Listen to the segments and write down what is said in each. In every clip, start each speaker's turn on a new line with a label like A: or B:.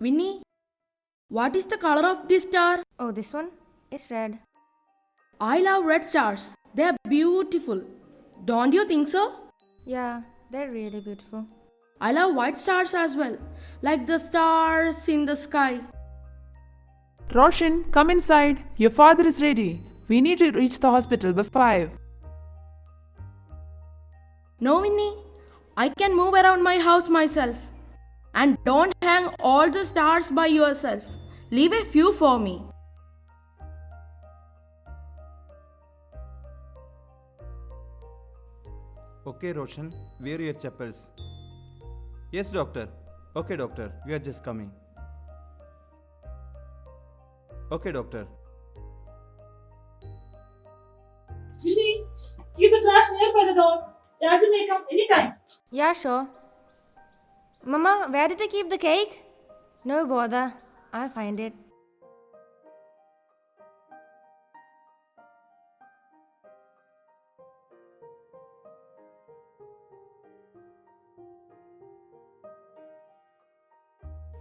A: Winnie, what is the color of this star?
B: Oh, this one is red.
A: I love red stars. They are beautiful. Don't you think so?
B: Yeah, they're really beautiful.
A: I love white stars as well, like the stars in the sky.
C: Roshan, come inside. Your father is ready. We need to reach the hospital by 5.
A: No, Winnie, I can move around my house myself. And don't hang all the stars by yourself. Leave a few for me.
D: Okay, Roshan, wear your chappals. Yes, doctor. Okay, doctor, we are just coming. Okay, doctor.
E: Winnie, keep the trash near by the door. Raju may come anytime.
B: Yeah, sure. Mama, where did I keep the cake? No bother. I'll find it.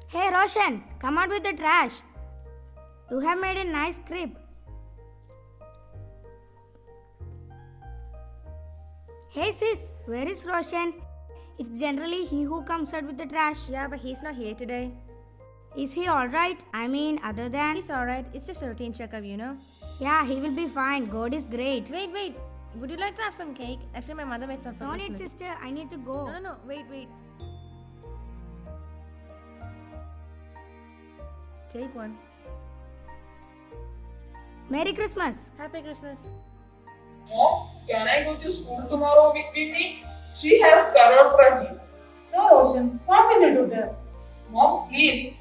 F: Hey Roshan, come out with the trash. You have made a nice crib. Hey sis, where is Roshan? It's generally he who comes out with the trash.
B: Yeah, but he's not here today.
F: Is he alright? I mean, other than.
B: He's alright. It's just a routine checkup, you know.
F: Yeah, he will be fine. God is great.
B: Wait. Would you like to have some cake? Actually, my mother made some for
F: No need,
B: Christmas.
F: sister. I need to go.
B: No. Wait. Take one.
F: Merry Christmas.
B: Happy Christmas.
G: Mom, can I go to school tomorrow with Winnie? She has carol practice.
E: No, Roshan, what will you do there?
G: Mom, please.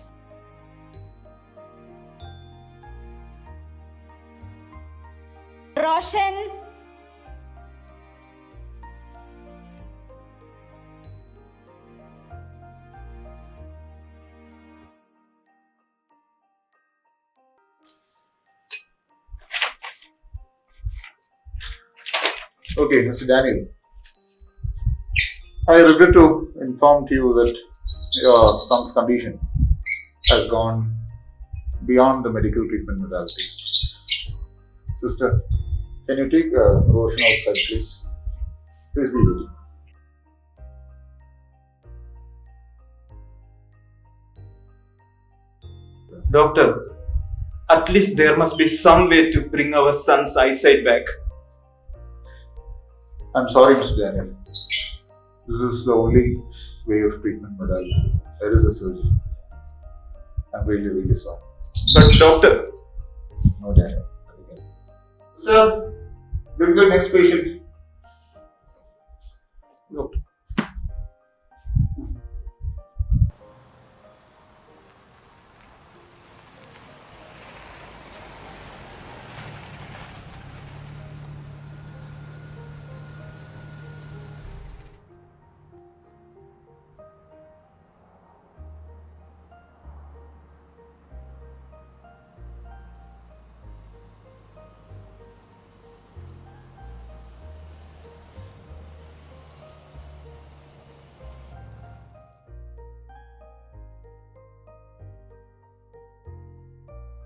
H: Roshan.
I: Okay, Mr. Daniel. I regret to inform to you that your son's condition has gone beyond the medical treatment modalities. Sister, can you take Roshan outside, please? Please be good.
D: Doctor, at least there must be some way to bring our son's eyesight back.
I: I'm sorry, Mr. Daniel. This is the only way of treatment modality. There is a surgery. I'm really sorry.
D: But doctor,
I: No, Daniel. Sir, bring the next patient.
D: doctor.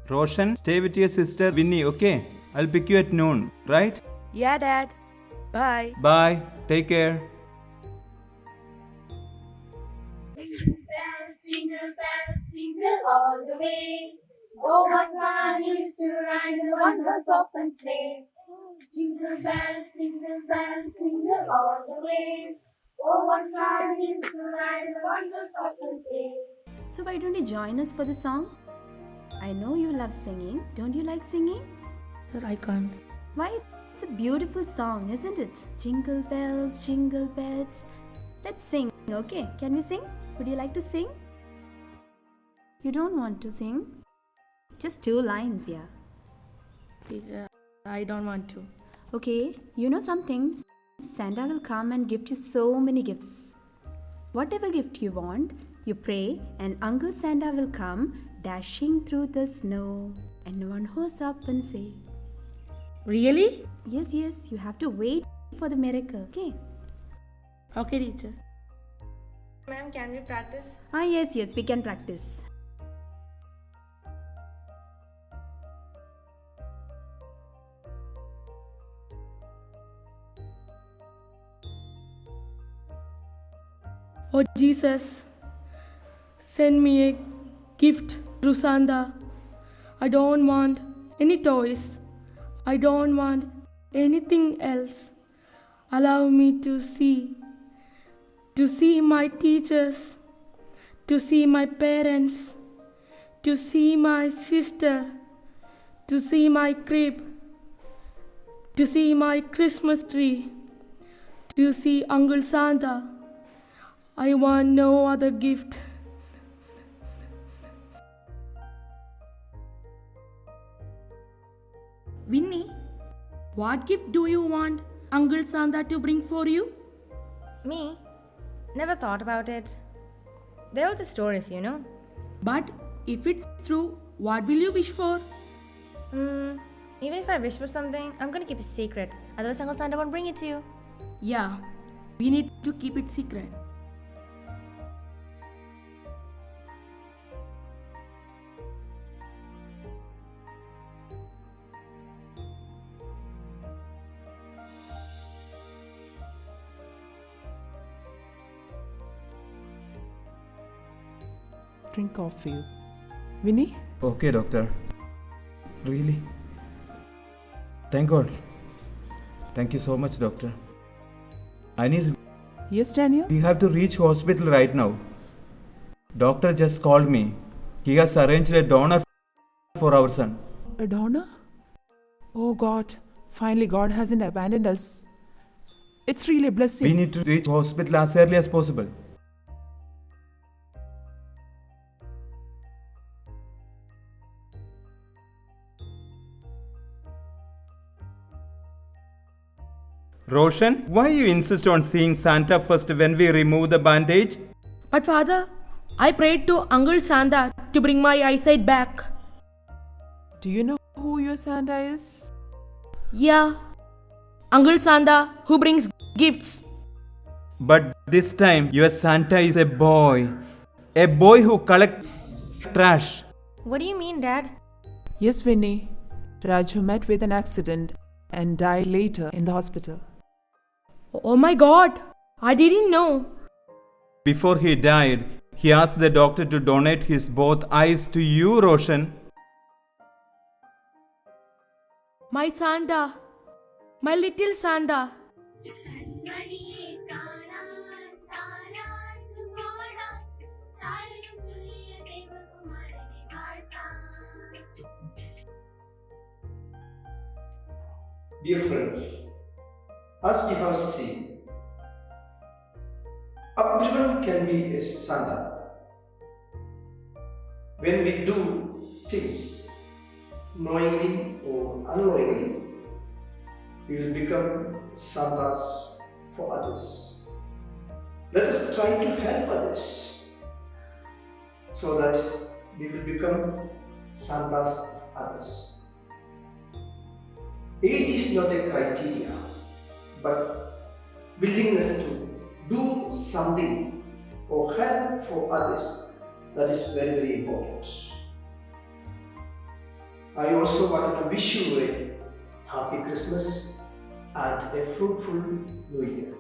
D: Roshan, stay with your sister Winnie, okay? I'll pick you at noon, right?
A: Yeah, Dad. Bye.
D: Bye. Take care.
J: Jingle bells, jingle all the way. Oh, what fun it is to ride in a one-horse open sleigh. Jingle bells, jingle all the way. Oh, what fun it is to ride in a one-horse open sleigh.
K: So why don't you join us for the song? I know you love singing. Don't you like singing?
A: Sir, I can't.
K: Why? It's a beautiful song, isn't it? Jingle bells, jingle bells. Let's sing, okay? Can we sing? Would you like to sing? You don't want to sing? Just 2 lines, yeah.
A: Please, I don't want to.
K: Okay, you know something? Santa will come and gift you so many gifts. Whatever gift you want, you pray, and Uncle Santa will come dashing through the snow and one horse up and say,
A: Really?
K: Yes, you have to wait for the miracle, okay?
A: Okay, teacher.
B: Ma'am, can we practice?
K: Yes, we can practice.
A: Oh Jesus, send me a gift through Santa. I don't want any toys. I don't want anything else. Allow me to see my teachers, to see my parents, to see my sister, to see my crib, to see my Christmas tree, to see Uncle Santa. I want no other gift. Winnie, what gift do you want Uncle Santa to bring for you?
B: Me? Never thought about it. They're all the stories, you know.
A: But if it's true, what will you wish for?
B: Even if I wish for something, I'm gonna keep it secret. Otherwise, Uncle Santa won't bring it to you.
A: Yeah, we need to keep it secret.
C: Drink coffee. Winnie?
D: Okay, doctor. Really? Thank God. Thank you so much, doctor.
C: Yes, Daniel?
D: We have to reach hospital right now. Doctor just called me. He has arranged a donor for our son.
C: A donor? Oh God, finally God hasn't abandoned us. It's really a blessing.
D: We need to reach hospital as early as possible. Roshan, why you insist on seeing Santa first when we remove the bandage?
A: But Father, I prayed to Uncle Santa to bring my eyesight back.
C: Do you know who your Santa is?
A: Yeah, Uncle Santa who brings gifts.
D: But this time your Santa is a boy. A boy who collects trash.
B: What do you mean, Dad?
C: Yes, Winnie. Raju met with an accident and died later in the hospital.
A: Oh my God, I didn't know.
D: Before he died, he asked the doctor to donate his both eyes to you, Roshan.
A: My Santa, my little Santa.
H: Dear friends, as we have seen, everyone can be a Santa. When we do things knowingly or unknowingly, we will become Santas for others. Let us try to help others so that we will become Santas of others. Age is not a criteria, but willingness to do something or help for others, that is very, very important. I also wanted to wish you a happy Christmas and a fruitful New Year.